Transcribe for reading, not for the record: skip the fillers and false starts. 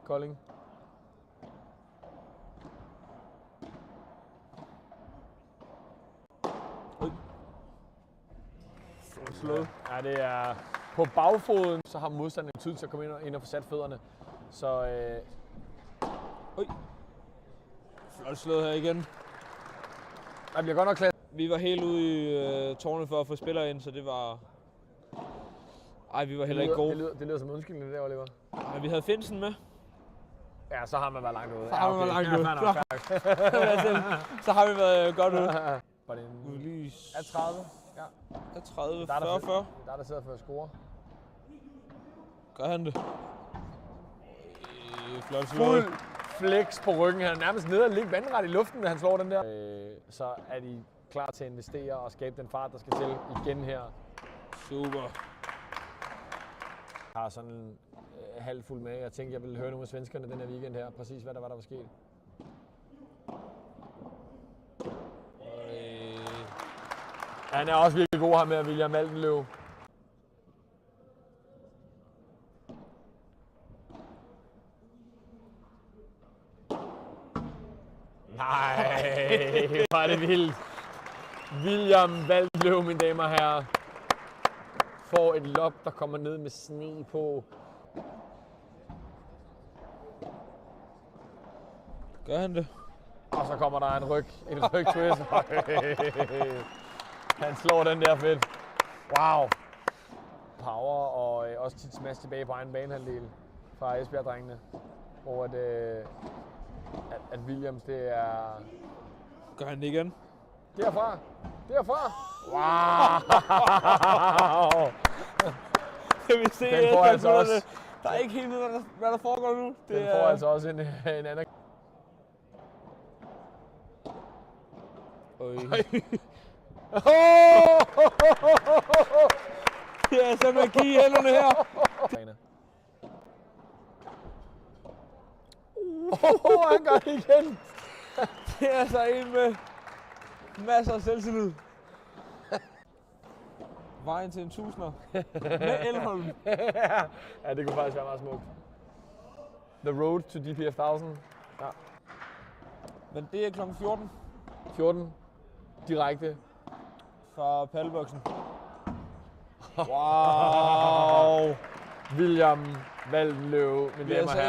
Kolding. Slået. Ja, det er på bagfoden, så har modstanderen tid til at komme ind og få sat fødderne. Så Flot slået her igen. der bliver godt nok klædt. Vi var helt ude i tårnet for at få spillere ind, så det var... Ej, vi var heller ikke gode. Det lyder som undskyldning, det der, Oliver. Ej, vi havde Finsen med. Ja, så har man været langt ude. Så har man været langt ude. Så Så har vi været godt ude. var det en... Lige... Ja, 30. Ja. 30, Der er 40, 40. der sidder for at score. Gør han det? Flot slået. Fuld flex på ryggen. Han er nærmest nede og ligge vandret i luften, da han slår den der. Så er de klar til at investere og skabe den fart, der skal til igen her. Super. Jeg har sådan en halvfuld med. Jeg tænkte, jeg ville høre nogle af svenskerne den her weekend her. Præcis hvad der var sket. Han er også virkelig god her med William Waldenløv. Nej, hvor er det vildt. William Waldenløv, mine damer og herrer, får et lob, der kommer ned med sne på. Gør han det? Og så kommer der en ryg twist. Han slår den der fedt. Wow. Power og også tit smash tilbage på egen banehalvdel fra Esbjerg-drengene. Hvor at Williams, det er... Gør han det igen? Derfra. Wow. Kan vi se, Den får altså også... Der er ikke helt hvad der foregår nu. Den får altså også en anden... Oj. Oh! Det er så magi i hænderne her. Han gør det igen. Det er så en med masser af selvtillid. Vejen til en tusinder med Elholm. Ja, det kunne faktisk være meget smukt. The road to DP 1000. Ja. Men det er kl. 14 14. Direkte. fra palleboksen. Wow! William Waldenløv, mine damer og herrer.